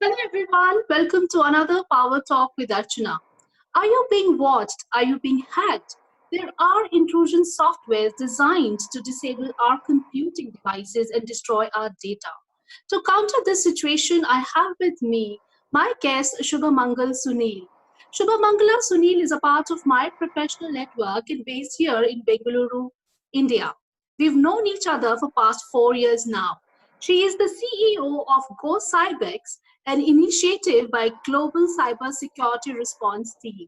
Hello everyone, welcome to another Power Talk with Archana. Are you being watched? Are you being hacked? There are intrusion softwares designed to disable our computing devices and destroy our data. To counter this situation, I have with me my guest Shubhamangal Sunil. Shubhamangala Sunil is a part of my professional network and based here in Bengaluru, India. We've known each other for past 4 years now. She is the CEO of Go Cybex, an initiative by Global Cybersecurity Response Team.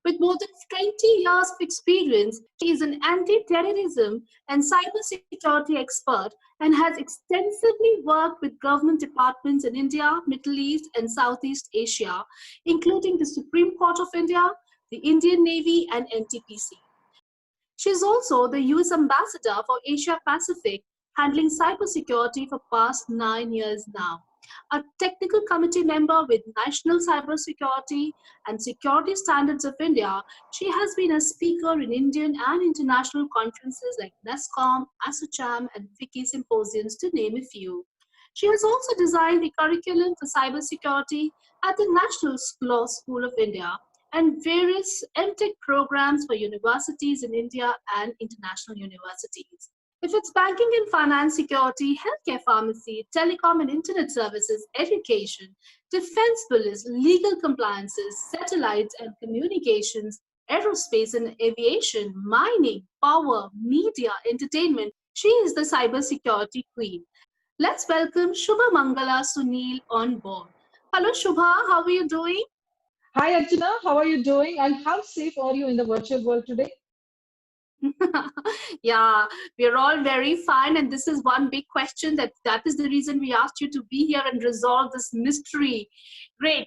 With more than 20 years of experience, she is an anti terrorism and cybersecurity expert and has extensively worked with government departments in India, Middle East, and Southeast Asia, including the Supreme Court of India, the Indian Navy, and NTPC. She is also the US Ambassador for Asia Pacific, handling cybersecurity for past 9 years now. A technical committee member with National Cybersecurity and Security Standards of India, she has been a speaker in Indian and international conferences like NESCOM, ASSOCHAM, and FICCI symposiums, to name a few. She has also designed the curriculum for cybersecurity at the National Law School of India and various MTech programs for universities in India and international universities. If it's banking and finance, security, healthcare, pharmacy, telecom and internet services, education, defense police, legal compliances, satellites and communications, aerospace and aviation, mining, power, media, entertainment, she is the cybersecurity queen. Let's welcome Shubha Mangala Sunil on board. Hello Shubha, how are you doing? Hi Archana, how are you doing? And how safe are you in the virtual world today? Yeah, we're all very fine, and this is one big question that is the reason we asked you to be here and resolve this mystery. Great.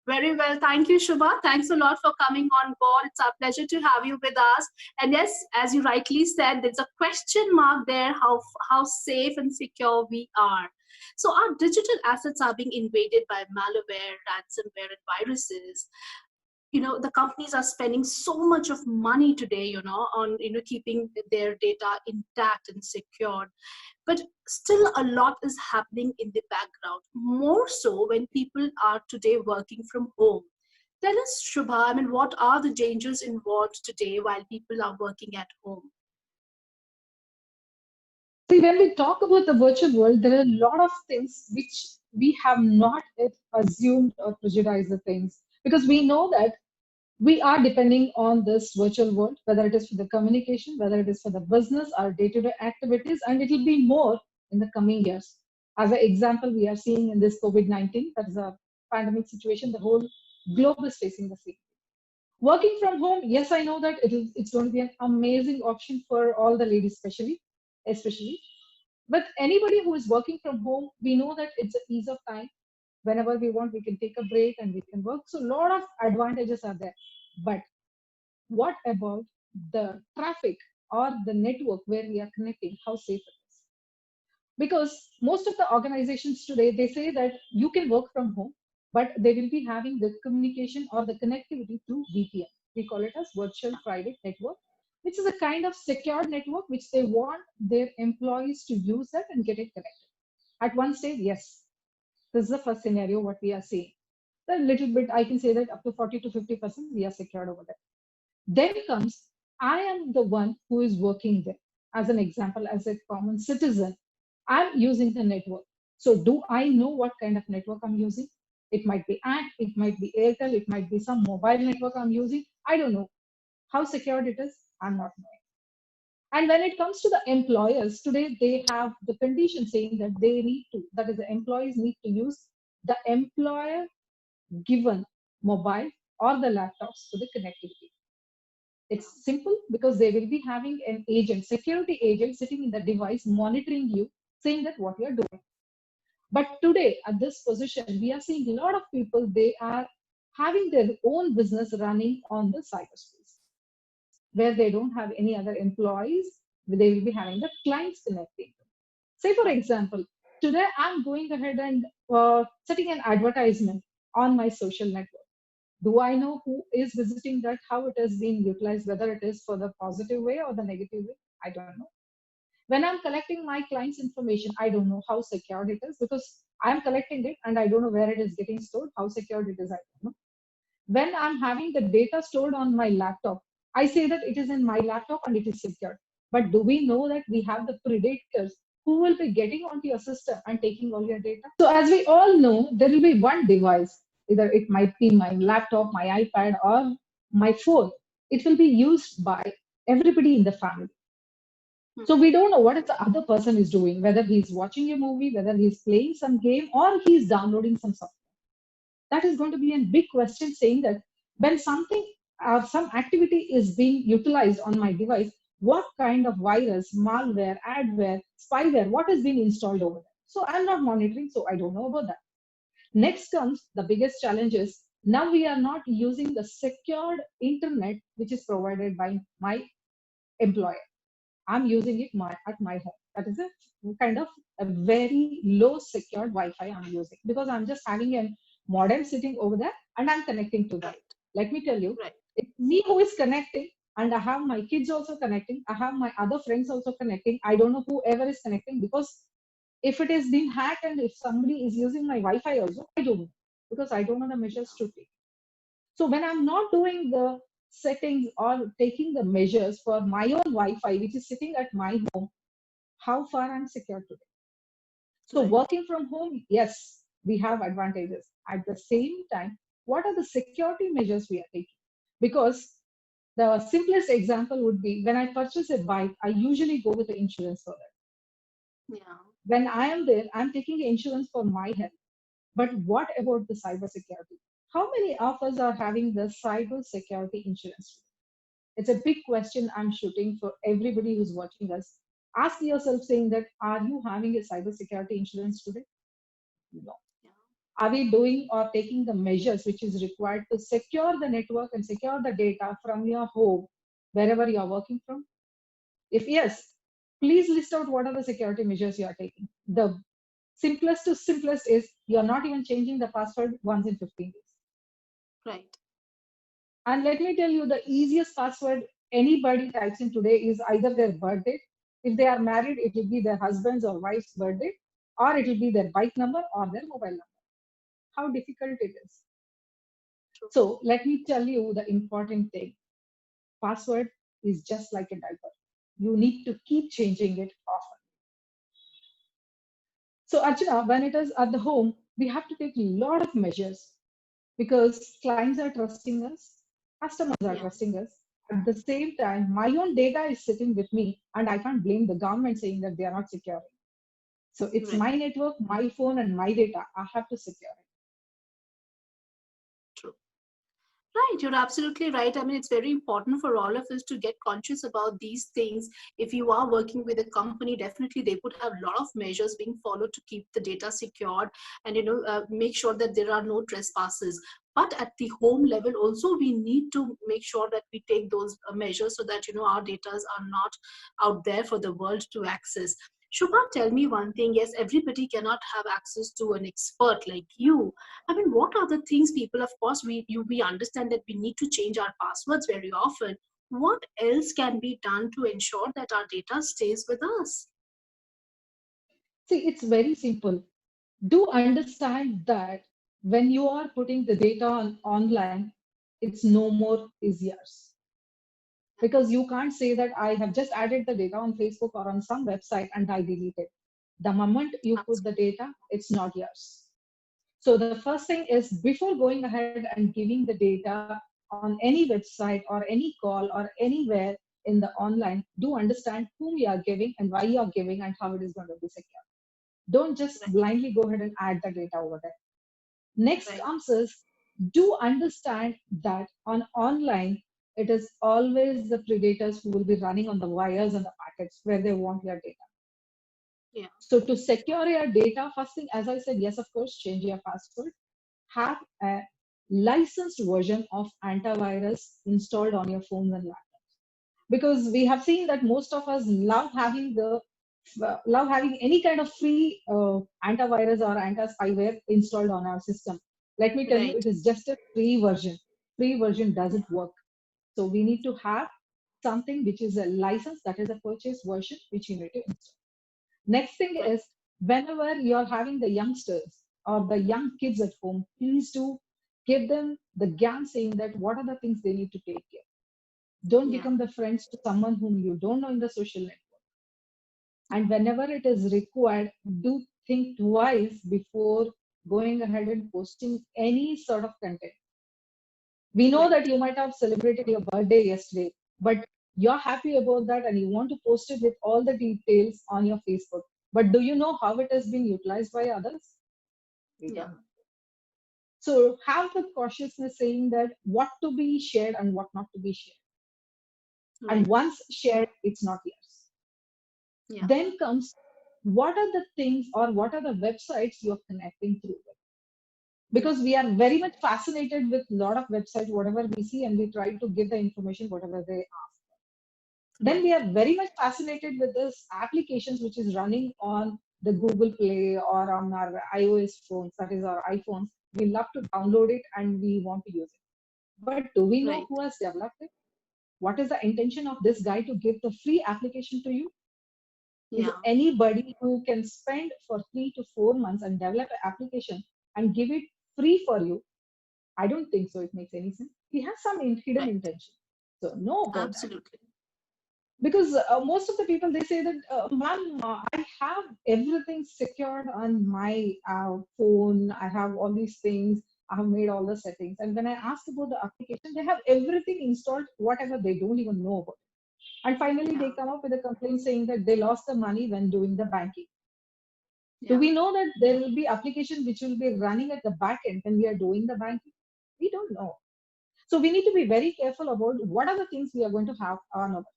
Very well. Thank you, Shubha. Thanks a lot for coming on board. It's our pleasure to have you with us. And yes, as you rightly said, there's a question mark there how safe and secure we are. So our digital assets are being invaded by malware, ransomware, and viruses. The companies are spending so much of money today, on keeping their data intact and secured, but still a lot is happening in the background, more so when people are today working from home. Tell us, Shubha, I mean, what are the dangers involved today while people are working at home? See, when we talk about the virtual world, there are a lot of things which we have not yet assumed or prejudiced the things because we know that we are depending on this virtual world, whether it is for the communication, whether it is for the business, our day-to-day activities, and it will be more in the coming years. As an example, we are seeing in this COVID-19, that is a pandemic situation, the whole globe is facing the same. Working from home, yes, I know that it's going to be an amazing option for all the ladies, especially. But anybody who is working from home, we know that it's an ease of time. Whenever we want, we can take a break and we can work. So a lot of advantages are there. But what about the traffic or the network where we are connecting? How safe it is? Because most of the organizations today, they say that you can work from home, but they will be having the communication or the connectivity through VPN. We call it as virtual private network, which is a kind of secure network which they want their employees to use that and get it connected. At one stage, yes, this is the first scenario what we are seeing. A little bit, I can say that up to 40 to 50% we are secured over there. Then comes, I am the one who is working there. As an example, as a common citizen, I'm using the network. So do I know what kind of network I'm using? It might be ANT, it might be Airtel, it might be some mobile network I'm using. I don't know. How secured it is, I'm not knowing. And when it comes to the employers, today they have the condition saying that they need to, that is, the employees need to use the employer given mobile or the laptops for the connectivity. It's simple because they will be having an agent, security agent sitting in the device monitoring you, saying that what you're doing. But today, at this position, we are seeing a lot of people, they are having their own business running on the cyberspace, where they don't have any other employees, they will be having the clients connecting. Say, for example, today I'm going ahead and setting an advertisement on my social network. Do I know who is visiting that, how it has been utilized, whether it is for the positive way or the negative way? I don't know. When I'm collecting my client's information, I don't know how secure it is because I'm collecting it and I don't know where it is getting stored, how secure it is, I don't know. When I'm having the data stored on my laptop, I say that it is in my laptop and it is secure. But do we know that we have the predators who will be getting onto your system and taking all your data? So as we all know, there will be one device, either it might be my laptop, my iPad, or my phone. It will be used by everybody in the family. So we don't know what is the other person is doing, whether he's watching a movie, whether he's playing some game, or he's downloading some software. That is going to be a big question, saying that when something some activity is being utilized on my device, what kind of virus, malware, adware, spyware, what has been installed over there? So I'm not monitoring, so I don't know about that. Next comes the biggest challenge is now we are not using the secured internet which is provided by my employer. I'm using it at my home. That is a kind of a very low secured Wi-Fi I'm using because I'm just having a modem sitting over there and I'm connecting to that. Right. Let me tell you, Right. it's me who is connecting and I have my kids also connecting. I have my other friends also connecting. I don't know whoever is connecting because if it is being hacked and if somebody is using my Wi-Fi also, I don't know because I don't know the measures to take. So when I'm not doing the settings or taking the measures for my own Wi-Fi, which is sitting at my home, how far I'm secure today. So Right. working from home, yes, we have advantages. At the same time, what are the security measures we are taking? Because the simplest example would be when I purchase a bike, I usually go with the insurance for that. Yeah. When I am there, I'm taking insurance for my health. But what about the cyber security? How many of us are having the cyber security insurance? It's a big question I'm shooting for everybody who's watching us. Ask yourself saying that, are you having a cybersecurity insurance today? No. Yeah. Are we doing or taking the measures which is required to secure the network and secure the data from your home, wherever you are working from? If yes, please list out what are the security measures you are taking. The simplest to simplest is you're not even changing the password once in 15 days. Right. And let me tell you, the easiest password anybody types in today is either their birthday. If they are married, it will be their husband's or wife's birthday, or it will be their bike number or their mobile number. How difficult it is. True. So let me tell you the important thing. Password is just like a diaper. You need to keep changing it often. So Archana, when it is at the home, we have to take a lot of measures because clients are trusting us, customers are Yeah. trusting us. At the same time, my own data is sitting with me, and I can't blame the government saying that they are not securing. So it's Right. my network, my phone, and my data. I have to secure it. True. Right, you're absolutely right. I mean, it's very important for all of us to get conscious about these things. If you are working with a company, definitely they would have a lot of measures being followed to keep the data secured and make sure that there are no trespasses. But at the home level, also we need to make sure that we take those measures so that our data are not out there for the world to access. Shubha, tell me one thing. Yes, everybody cannot have access to an expert like you. I mean, what are the things people, of course, we understand that we need to change our passwords very often. What else can be done to ensure that our data stays with us? See, it's very simple. Do understand that when you are putting the data online, it's no more is yours. Because you can't say that I have just added the data on Facebook or on some website and I delete it. The moment you put the data, it's not yours. So the first thing is before going ahead and giving the data on any website or any call or anywhere in the online, do understand whom you are giving and why you are giving and how it is going to be secure. Don't just Right, blindly go ahead and add the data over there. Next right, comes is do understand that on online, it is always the predators who will be running on the wires and the packets where they want your data. yeah, So to secure your data, first thing, as I said, yes, of course, change your password. Have a licensed version of antivirus installed on your phones and laptops. Because we have seen that most of us love having any kind of free antivirus or anti-spyware installed on our system. Let me tell you, right, it is just a free version. Free version yeah, doesn't work. So we need to have something which is a license, that is a purchase version, which you need to install. Next thing Right. is, whenever you're having the youngsters or the young kids at home, please do give them the GAN saying that what are the things they need to take care. Don't Yeah. become the friends to someone whom you don't know in the social network. And whenever it is required, do think twice before going ahead and posting any sort of content. We know Right. that you might have celebrated your birthday yesterday, but you're happy about that and you want to post it with all the details on your Facebook. But do you know how it has been utilized by others? We Yeah. don't know. So have the cautiousness saying that what to be shared and what not to be shared. And Right. once shared, it's not yours. Yeah. Then comes, what are the things or what are the websites you're connecting through with? Yeah. Because we are very much fascinated with a lot of websites, whatever we see, and we try to give the information, whatever they ask. Then we Right. are very much fascinated with this applications which is running on the Google Play or on our iOS phones, that is our iPhones. We love to download it and we want to use it. But do we know Right. who has developed it? What is the intention of this guy to give the free application to you? Is Yeah. anybody who can spend for 3 to 4 months and develop an application and give it free for you? I don't think so. It makes any sense. He has some hidden Right. intention. So know about that. Absolutely. Because most of the people they say that, ma'am, I have everything secured on my phone. I have all these things. I have made all the settings. And when I ask about the application, they have everything installed, whatever they don't even know about. And finally, Yeah. they come up with a complaint saying that they lost the money when doing the banking. Do Yeah. we know that there will be application which will be running at the back end when we are doing the banking? We don't know. So we need to be very careful about what are the things we are going to have on our phone.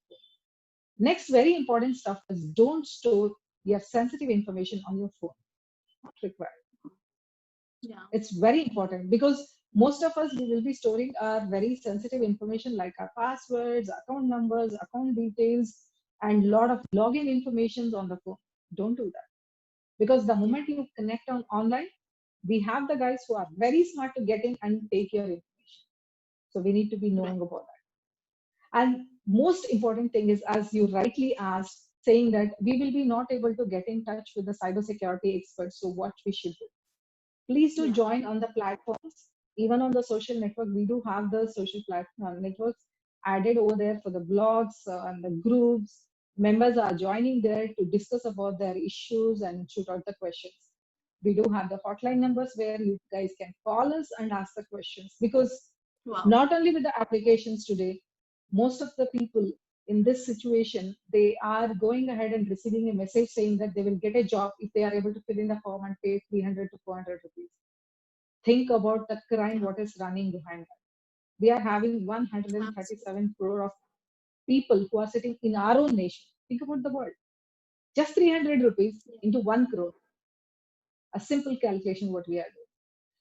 Next, very important stuff is don't store your sensitive information on your phone. Not required. Yeah. It's very important because most of us we will be storing our very sensitive information like our passwords, account numbers, account details, and lot of login informations on the phone. Don't do that because the Yeah. moment you connect on online, we have the guys who are very smart to get in and take your information. So we need to be Right. knowing about that. And most important thing is, as you rightly asked, saying that we will be not able to get in touch with the cybersecurity experts. So what we should do? Please do Yeah. join on the platforms. Even on the social network, we do have the social platform networks added over there for the blogs and the groups. Members are joining there to discuss about their issues and shoot out the questions. We do have the hotline numbers where you guys can call us and ask the questions because Wow. not only with the applications today, most of the people in this situation, they are going ahead and receiving a message saying that they will get a job if they are able to fill in the form and pay 300 to 400 rupees. Think about the crime, Yeah. what is running behind that. We are having Absolutely. 137 crore of people who are sitting in our own nation. Think about the world. Just 300 rupees Yeah. into 1 crore, a simple calculation what we are doing.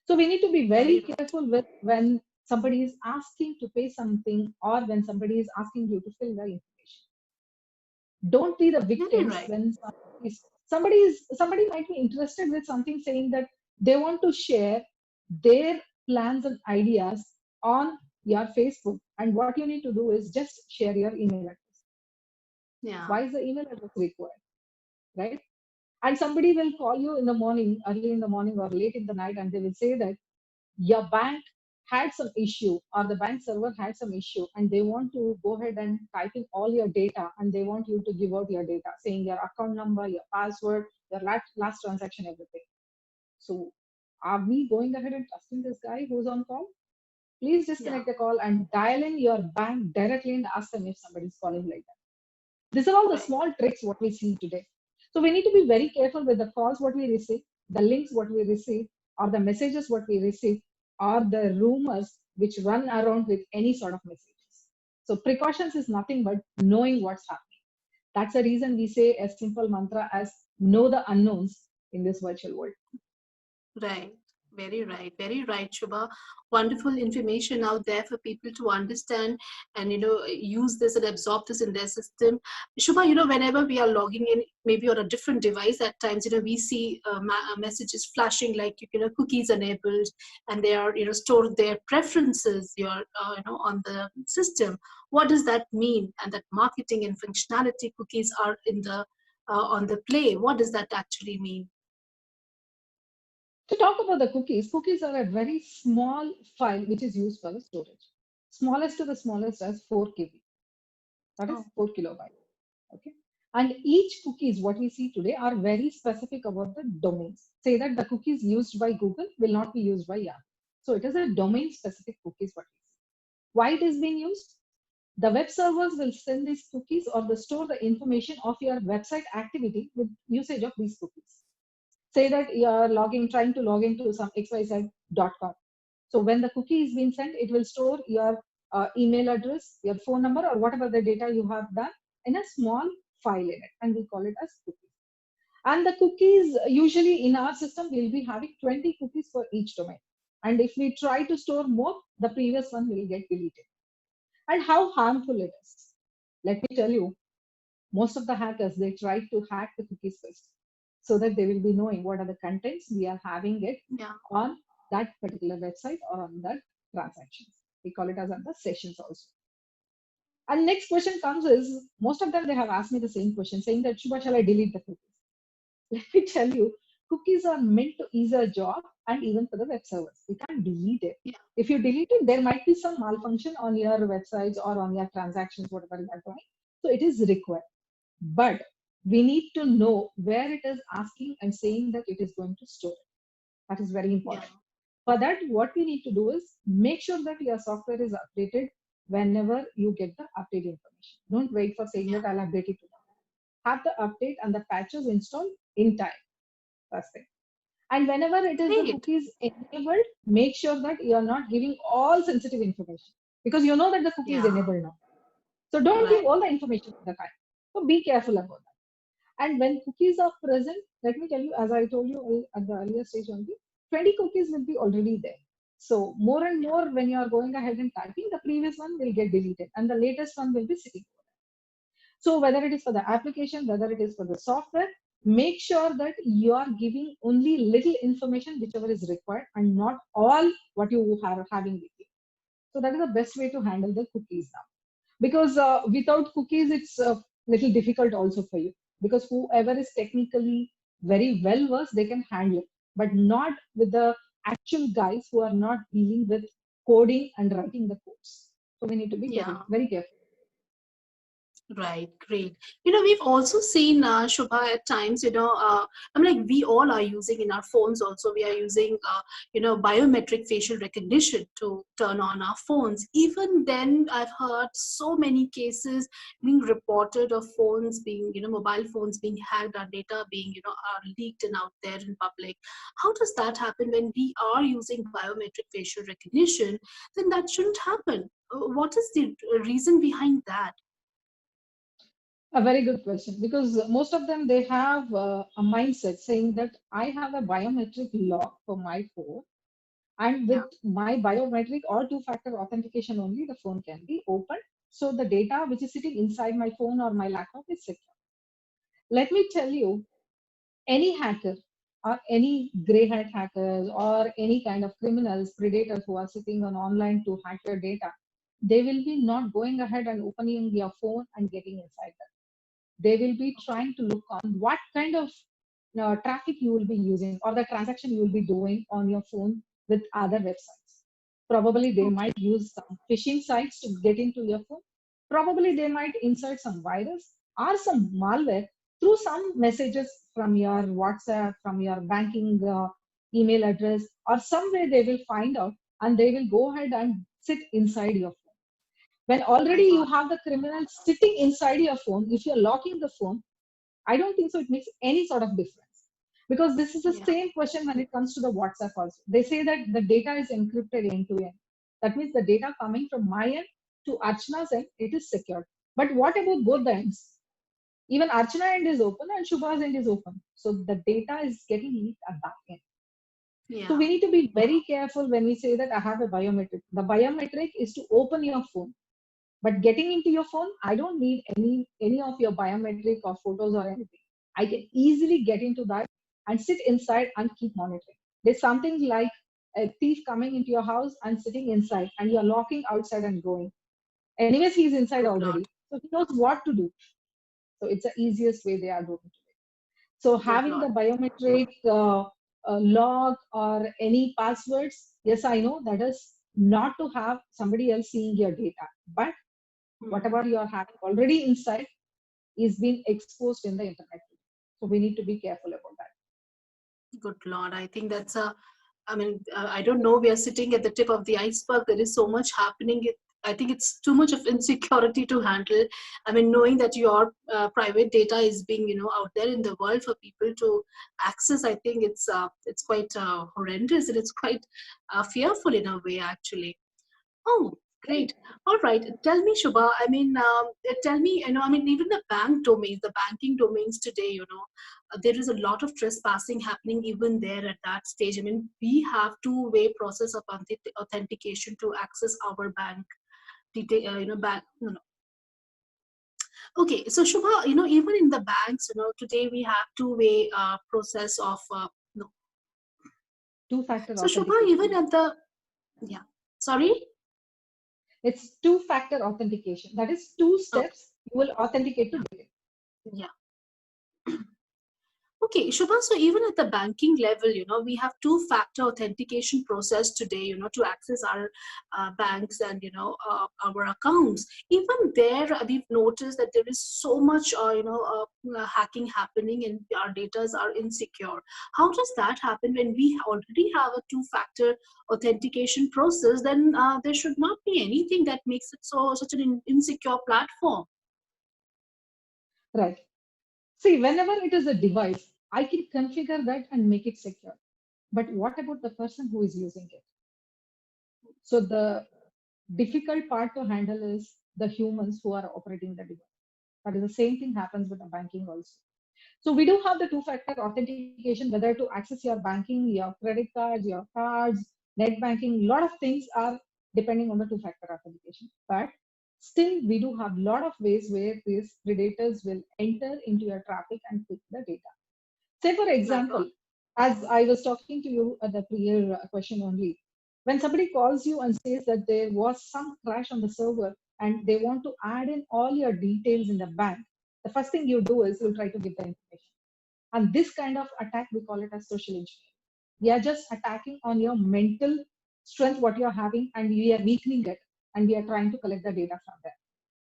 So we need to be Very very right. careful with when somebody is asking to pay something or when somebody is asking you to fill the information. Don't be the Very victims right. when somebody might be interested with something saying that they want to share their plans and ideas on your Facebook, and what you need to do is just share your email address. Yeah. Why is the email address required, right? And somebody will call you in the morning, early in the morning or late in the night, and they will say that your bank had some issue or the bank server had some issue and they want to go ahead and type in all your data and they want you to give out your data saying your account number, your password, your last transaction, everything. So are we going ahead and trusting this guy who's on call? Please Yeah. disconnect the call and dial in your bank directly and ask them if somebody's calling like that. These are all the Right. small tricks what we see today. So we need to be very careful with the calls what we receive, the links what we receive, or the messages what we receive, or the rumors which run around with any sort of messages. So precautions is nothing but knowing what's happening. That's the reason we say a simple mantra as know the unknowns in this virtual world. Right. Very right, Shubha. Wonderful information out there for people to understand and use this and absorb this in their system. Shubha, whenever we are logging in, maybe on a different device, at times we see messages flashing like cookies enabled, and they are stored their preferences your on the system. What does that mean? And that marketing and functionality cookies are in the on the play. What does that actually mean? To talk about the cookies, cookies are a very small file which is used for the storage. Smallest to the smallest as 4 KB, that is Oh, 4 kilobytes. Okay. And each cookies, what we see today, are very specific about the domains. Say that the cookies used by Google will not be used by Yahoo. So it is a domain specific cookies what we see. Why it is being used? The web servers will send these cookies or they store the information of your website activity with usage of these cookies. Say that you are trying to log into some xyz.com. So when the cookie is being sent, it will store your email address, your phone number, or whatever the data you have done in a small file in it, and we call it as cookies. And the cookies, usually in our system, we'll be having 20 cookies for each domain. And if we try to store more, the previous one will get deleted. And how harmful it is. Let me tell you, most of the hackers, they try to hack the cookies first so that they will be knowing what are the contents we are having it yeah. on that particular website or on that transactions. We call it as on the sessions also. And next question comes is, most of them, they have asked me the same question saying that, Shubha, shall I delete the cookies? Let me tell you, cookies are meant to ease our job and even for the web servers. We can't delete it. Yeah. If you delete it, there might be some malfunction on your websites or on your transactions, whatever you are doing. So it is required. But we need to know where it is asking and saying that it is going to store. That is very Yeah. important. For that, what we need to do is make sure that your software is updated whenever you get the update information. Don't wait for saying Yeah. that I'll update it tomorrow. Have the update and the patches installed in time. First thing. And whenever it is the Great. cookies enabled, make sure that you are not giving all sensitive information because you know that the cookie is Yeah. enabled now. So don't give Right. all the information at the time. So be careful about that. And when cookies are present, let me tell you, as I told you at the earlier stage only, 20 cookies will be already there. So more and Yeah. more when you are going ahead and typing, the previous one will get deleted and the latest one will be sitting. So whether it is for the application, whether it is for the software, make sure that you are giving only little information whichever is required and not all what you are having with you. So that is the best way to handle the cookies now. Because without cookies, it's a little difficult also for you. Because whoever is technically very well versed, they can handle it, but not with the actual guys who are not dealing with coding and writing the codes. So we need to be Yeah. very careful. Right, great. We've also seen Shubha at times. Like we all are using in our phones. Also, we are using biometric facial recognition to turn on our phones. Even then, I've heard so many cases being reported of phones being mobile phones being hacked, our data being are leaked and out there in public. How does that happen when we are using biometric facial recognition? Then that shouldn't happen. What is the reason behind that? A very good question because most of them they have a mindset saying that I have a biometric lock for my phone, and with Yeah. my biometric or two-factor authentication only the phone can be opened. So the data which is sitting inside my phone or my laptop is secure. Let me tell you, any hacker or any gray hat hackers or any kind of criminals, predators who are sitting on online to hack your data, they will be not going ahead and opening your phone and getting inside that. They will be Okay. trying to look on what kind of traffic you will be using or the transaction you will be doing on your phone with other websites. Probably they Okay. might use some phishing sites to get into your phone. Probably they might insert some virus or some malware through some messages from your WhatsApp, from your banking email address, or some way they will find out and they will go ahead and sit inside your phone. When My already you God. have the criminal sitting inside your phone, if you're locking the phone, I don't think so it makes any sort of difference. Because this is the Yeah. same question when it comes to the WhatsApp also. They say that the data is encrypted end to end. That means the data coming from my end to Archana's end, it is secured. But what about both the ends? Even Archana end is open and Shubha's end is open. So the data is getting leaked at that end. So Yeah. we need to be very careful when we say that I have a biometric. The biometric is to open your phone. But getting into your phone, I don't need any of your biometric or photos or anything. I can easily get into that and sit inside and keep monitoring. There's something like a thief coming into your house and sitting inside, and you're locking outside and going. Anyways, he's inside Good Lord. already, so he knows what to do. So it's the easiest way they are doing it. So Good having the Lord. biometric log or any passwords, yes, I know that is not to have somebody else seeing your data, but Hmm. whatever you are having already inside is being exposed in the internet. So we need to be careful about that. Good Lord. I think that's a, I mean, I don't know. We are sitting at the tip of the iceberg. There is so much happening. I think it's too much of insecurity to handle. I mean, knowing that your private data is being, out there in the world for people to access, I think it's quite horrendous, and it's quite fearful in a way, actually. Oh, Right. great. All right. Tell me, Shubha. I mean, tell me, I mean, even the bank domains, the banking domains today, there is a lot of trespassing happening even there at that stage. I mean, we have two-way process of authentication to access our bank detail, bank. No, no. Okay. So, Shubha, even in the banks, today we have two-way process of, no. Two-factor So, Shubha, authentication. even at the, yeah. Sorry? It's two-factor authentication. That is two Okay. steps you will authenticate to get it. Yeah. Okay, Shubha, so even at the banking level, we have two-factor authentication process today, to access our banks and, our accounts. Even there, we've noticed that there is so much, hacking happening and our data are insecure. How does that happen when we already have a two-factor authentication process? Then there should not be anything that makes it such an insecure platform. Right. See, whenever it is a device, I can configure that and make it secure. But what about the person who is using it? So the difficult part to handle is the humans who are operating the device. That is the same thing happens with the banking also. So we do have the two-factor authentication, whether to access your banking, your credit cards, your cards, net banking, a lot of things are depending on the two-factor authentication. But still, we do have a lot of ways where these predators will enter into your traffic and pick the data. Say, for My God. example, as I was talking to you at the prior question only, when somebody calls you and says that there was some crash on the server and they want to add in all your details in the bank, the first thing you do is you'll try to give the information. And this kind of attack, we call it as social engineering. We are just attacking on your mental strength, what you're having, and we are weakening it, and we are trying to collect the data from there.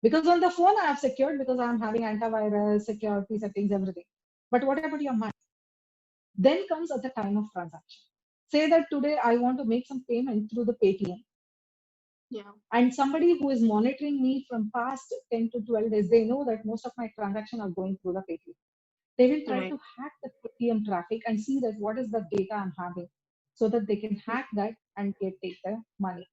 Because on the phone, I have secured because I'm having antivirus, security settings, everything. But what about your mind? Then comes at the time of transaction. Say that today I want to make some payment through the Paytm, Yeah. and somebody who is monitoring me from past 10 to 12 days, they know that most of my transactions are going through the Paytm. They will try Right. to hack the Paytm traffic and see that what is the data I'm having so that they can hack that and take the money.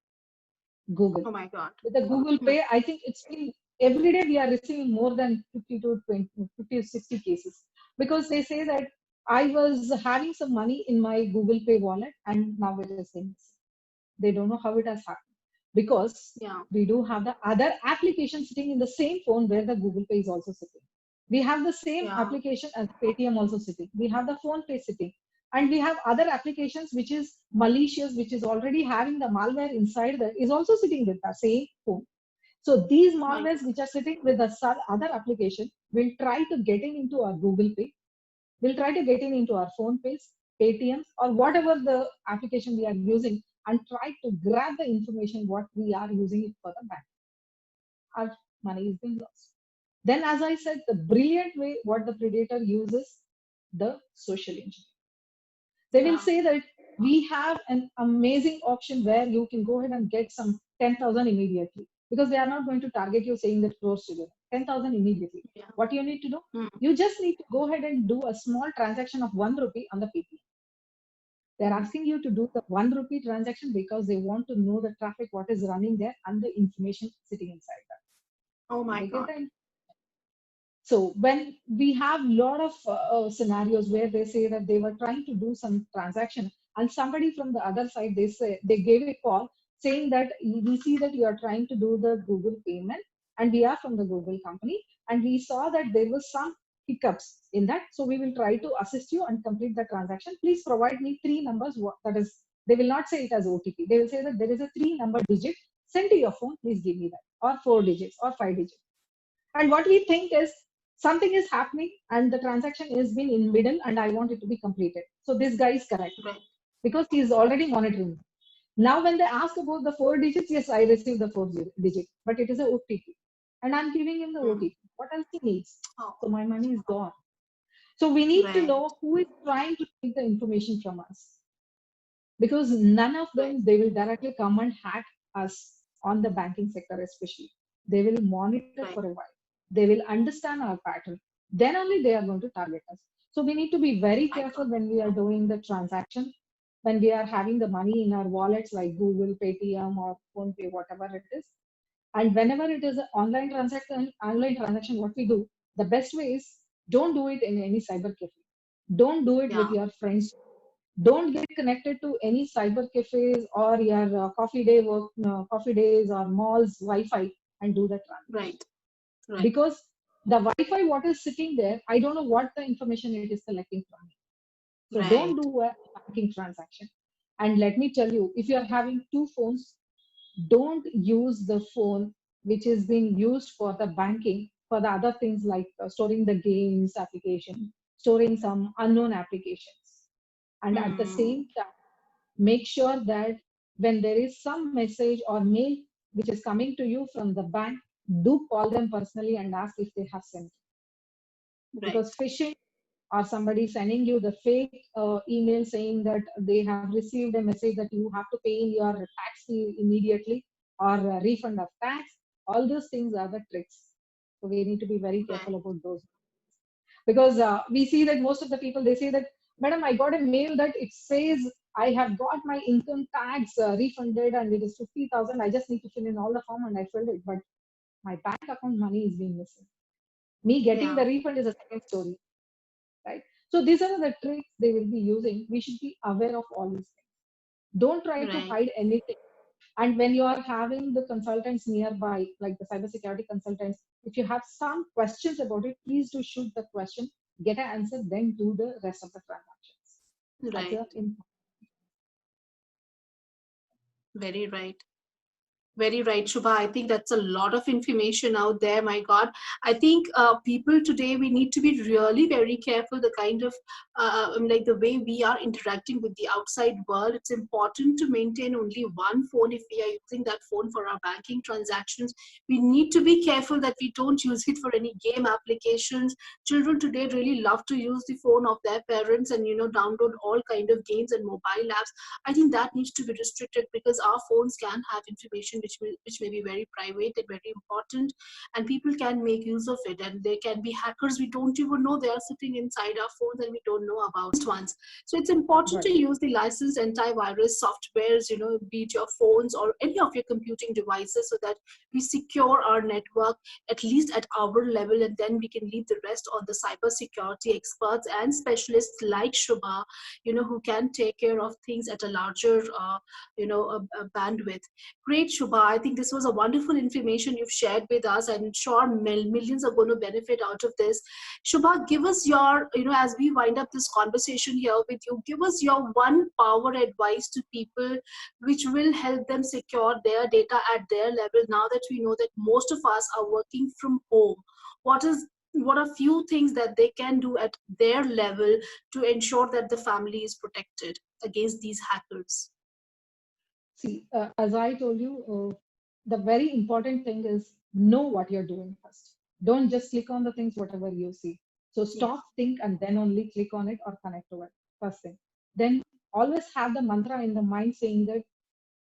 Google. Oh my God. With the Google Hmm. Pay, I think it's been every day we are receiving more than 50 to 20, 50 to 60 cases because they say that I was having some money in my Google Pay wallet and now it is in. They don't know how it has happened because Yeah. we do have the other application sitting in the same phone where the Google Pay is also sitting. We have the same Yeah. application as Paytm also sitting. We have the phone pay sitting. And we have other applications which is malicious, which is already having the malware inside that is also sitting with the same phone. So these My malwares God. which are sitting with the other application will try to get in into our Google Pay, will try to get in into our phone pays, Paytms, or whatever the application we are using and try to grab the information what we are using it for the bank. Our money is being lost. Then, as I said, the brilliant way what the predator uses the social engineering. They will Yeah. say that we have an amazing option where you can go ahead and get some 10,000 immediately because they are not going to target you saying that close to you 10,000 immediately. Yeah. What you need to do? Hmm. You just need to go ahead and do a small transaction of 1 rupee on the Paytm. They're Hmm. asking you to do the 1 rupee transaction because they want to know the traffic, what is running there, and the information sitting inside that. Oh my They get God. the So when we have a lot of scenarios where they say that they were trying to do some transaction and somebody from the other side, they gave a call saying that we see that you are trying to do the Google payment, and we are from the Google company, and we saw that there was some hiccups in that, so we will try to assist you and complete the transaction. Please provide me three numbers. That is, they will not say it as OTP. They will say that there is a three-number digit sent to your phone. Please give me that, or four digits, or five digits. And what we think is something is happening and the transaction is being in middle and I want it to be completed. So this guy is correct Right. because he is already monitoring. Now when they ask about the four digits, yes, I received the four digit, but it is a OTP. And I'm giving him the Mm. OTP. What else he needs? Oh, So my money is gone. So we need to right. know who is trying to take the information from us, because none of Right. them, they will directly come and hack us on the banking sector especially. They will monitor Right. for a while. They will understand our pattern. Then only they are going to target us. So we need to be very My careful God. when we are doing the transaction, when we are having the money in our wallets like Google, Paytm, or PhonePe, whatever it is. And whenever it is an online transaction, what we do, the best way is don't do it in any cyber cafe. Don't do it with Yeah. your friends. Don't get connected to any cyber cafes or your coffee days or malls Wi-Fi and do the transaction, Right. Right. because the Wi-Fi what is sitting there, I don't know what the information it is collecting from me. So don't Right. do a banking transaction. And let me tell you, if you are having two phones, don't use the phone which is being used for the banking for the other things like storing the games application, storing some unknown applications. And at the Hmm. same time, make sure that when there is some message or mail which is coming to you from the bank, do call them personally and ask if they have sent it. Right. Because phishing or somebody sending you the fake email saying that they have received a message that you have to pay in your tax fee immediately or a refund of tax, all those things are the tricks. So we need to be very Right. careful about those, because we see that most of the people, they say that, madam, I got a mail that it says I have got my income tax refunded and it is 50,000. I just need to fill in all the form and I filled it, but my bank account money is being missing. Me getting Yeah. the refund is a second story, right? So these are the tricks they will be using. We should be aware of all these things. Don't try to Right. hide anything. And when you are having the consultants nearby, like the cybersecurity consultants, if you have some questions about it, please do shoot the question, get an answer, then do the rest of the transactions. That's Right. a important. Very right. Very right, Shubha. I think that's a lot of information out there. My God, I think people today, we need to be really very careful. The kind of like the way we are interacting with the outside world. It's important to maintain only one phone if we are using that phone for our banking transactions. We need to be careful that we don't use it for any game applications. Children today really love to use the phone of their parents and download all kind of games and mobile apps. I think that needs to be restricted because our phones can have information which may be very private and very important, and people can make use of it. And there can be hackers we don't even know they are sitting inside our phones and we don't know about ones. So it's important Right. to use the licensed antivirus softwares, be it your phones or any of your computing devices, so that we secure our network at least at our level, and then we can leave the rest on the cyber security experts and specialists like Shubha, who can take care of things at a larger bandwidth. Great, Shubha. I think this was a wonderful information you've shared with us. I'm sure millions are going to benefit out of this. Shubha, give us your, as we wind up this conversation here with you, give us your one power advice to people which will help them secure their data at their level now that we know that most of us are working from home. What are few things that they can do at their level to ensure that the family is protected against these hackers? See, as I told you, the very important thing is know what you're doing first. Don't just click on the things whatever you see. So Yeah. stop, think, and then only click on it or connect to it. First thing. Then always have the mantra in the mind saying that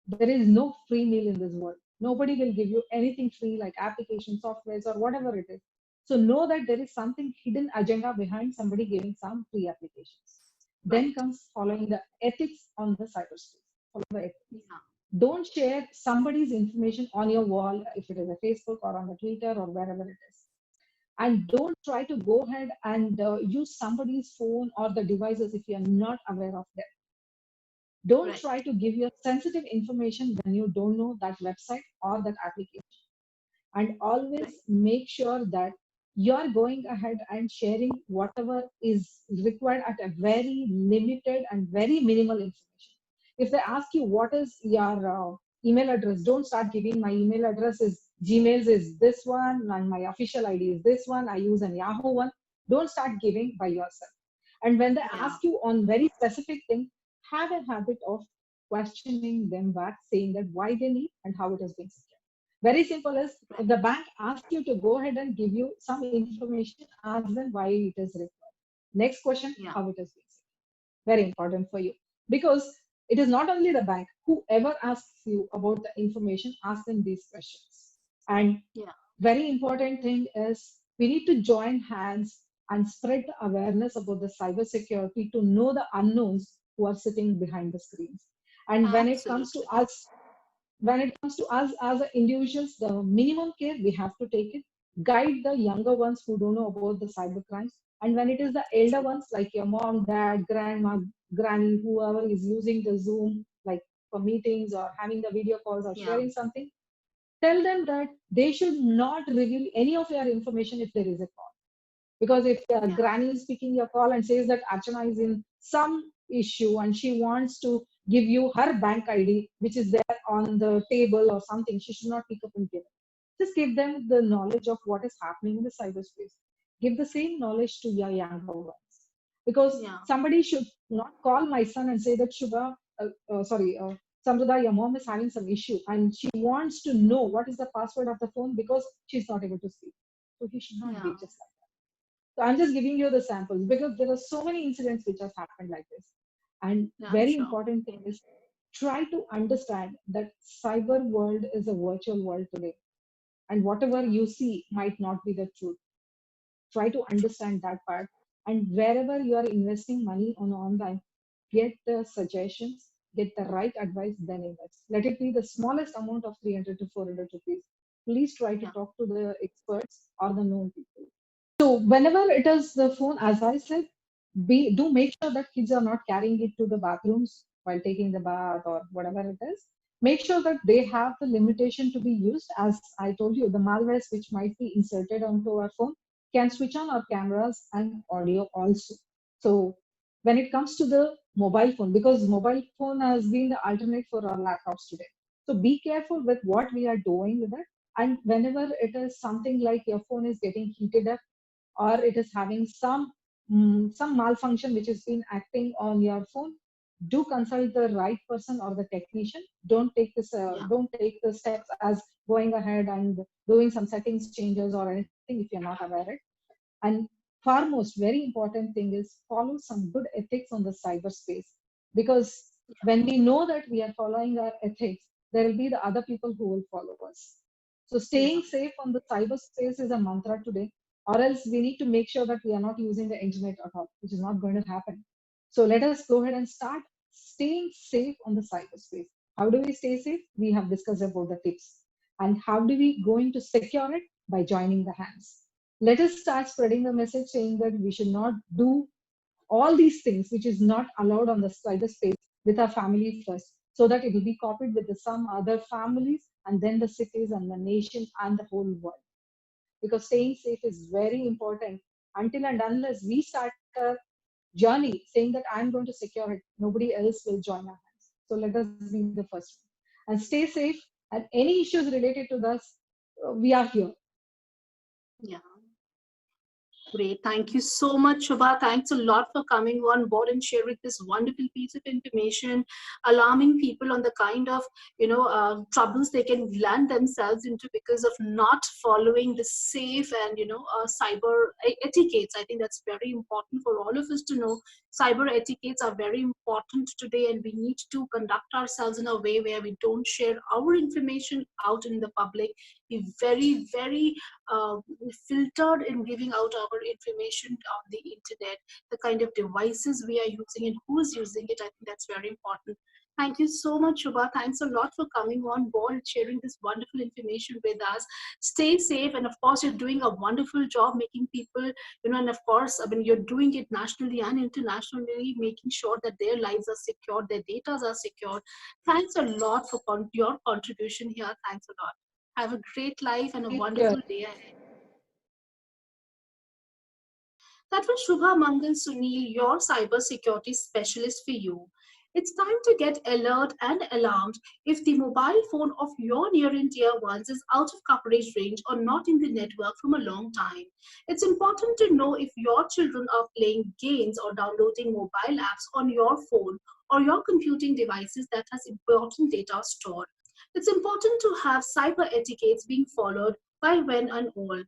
there is no free meal in this world. Nobody will give you anything free like application softwares or whatever it is. So know that there is something hidden agenda behind somebody giving some free applications. Then Right. comes following the ethics on the cyberspace. Follow the ethics. Yeah. Don't share somebody's information on your wall, if it is a Facebook or on the Twitter or wherever it is. And don't try to go ahead and use somebody's phone or the devices if you are not aware of them. Don't Right. try to give your sensitive information when you don't know that website or that application. And Right. always make sure that you're going ahead and sharing whatever is required at a very limited and very minimal information. If they ask you what is your email address, don't start giving my email address is Gmail's is this one and my official ID is this one. I use an Yahoo one. Don't start giving by yourself. And when they Yeah. ask you on very specific thing, have a habit of questioning them back, saying that why they need and how it has been secured. Very simple is Right. if the bank asks you to go ahead and give you some information, ask them why it is required. Next question, Yeah. how it is being secured. Very important for you because it is not only the bank, whoever asks you about the information, ask them these questions. And Yeah. very important thing is we need to join hands and spread the awareness about the cybersecurity to know the unknowns who are sitting behind the screens. And Absolutely. when it comes to us as individuals, the minimum care we have to take it, guide the younger ones who don't know about the cyber crimes. And when it is the elder True. ones, like your mom, dad, grandma, granny, whoever is using the Zoom, like for meetings or having the video calls or Yeah. sharing something, tell them that they should not reveal any of your information if there is a call. Because if Yeah. granny is picking your call and says that Archana is in some issue and she wants to give you her bank ID, which is there on the table or something, she should not pick up and give it. Just give them the knowledge of what is happening in the cyberspace. Give the same knowledge to your younger ones. Because Yeah. somebody should not call my son and say that Shubha, Samrada, your mom is having some issue and she wants to know what is the password of the phone because she's not able to speak. So he should not Yeah. be just like that. So I'm just giving you the samples because there are so many incidents which has happened like this. And Yeah. very Sure. important thing is try to understand that cyber world is a virtual world today. And whatever Yeah. you see might not be the truth. Try to True. understand that part. And wherever you are investing money on online, get the suggestions, get the right advice, then invest. Let it be the smallest amount of 300 to 400 rupees. Please try to Yeah. talk to the experts or the known people. So whenever it is the phone, as I said, do make sure that kids are not carrying it to the bathrooms while taking the bath or whatever it is. Make sure that they have the limitation to be used. As I told you, the malwares which might be inserted onto our phone can switch on our cameras and audio also. So when it comes to the mobile phone, because mobile phone has been the alternate for our laptops today. So be careful with what we are doing with it. And whenever it is something like your phone is getting heated up or it is having some malfunction which has been acting on your phone, do consult the right person or the technician. Yeah. Don't take the steps as going ahead and doing some settings changes or anything if you're not aware it. And foremost, very important thing is follow some good ethics on the cyberspace, because when we know that we are following our ethics, there will be the other people who will follow us. So Yeah. staying safe on the cyberspace is a mantra today, or else we need to make sure that we are not using the internet at all, which is not going to happen. So let us go ahead and start staying safe on the cyberspace. How do we stay safe? We have discussed about the tips. And how do we going to secure it? By joining the hands. Let us start spreading the message saying that we should not do all these things which is not allowed on the cyberspace with our family first, so that it will be copied with some other families and then the cities and the nation and the whole world. Because staying safe is very important. Until and unless we start a journey saying that I'm going to secure it, nobody else will join our hands. So let us be the first one. And stay safe, and any issues related to this, we are here. Yeah. Great. Thank you so much, Shubha. Thanks a lot for coming on board and sharing this wonderful piece of information, alarming people on the kind of, troubles they can land themselves into because of not following the safe and, cyber etiquettes. I think that's very important for all of us to know. Cyber etiquettes are very important today, and we need to conduct ourselves in a way where we don't share our information out in the public. Be very, very uh, filtered in giving out our information on the internet, the kind of devices we are using and who's using it. I think that's very important. Thank you so much, Shubha. Thanks a lot for coming on board, sharing this wonderful information with us. Stay safe, and of course, you're doing a wonderful job making people, and of course, I mean, you're doing it nationally and internationally, making sure that their lives are secure, their data are secure. Thanks a lot for your contribution here. Thanks a lot. Have a great life and a Take care. wonderful day ahead. That was Shubha Mangal Sunil, your cybersecurity specialist for you. It's time to get alert and alarmed if the mobile phone of your near and dear ones is out of coverage range or not in the network from a long time. It's important to know if your children are playing games or downloading mobile apps on your phone or your computing devices that has important data stored. It's important to have cyber etiquettes being followed by when and all.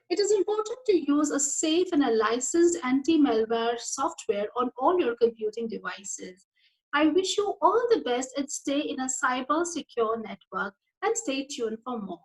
It is important to use a safe and a licensed anti-malware software on all your computing devices. I wish you all the best and stay in a cyber secure network and stay tuned for more.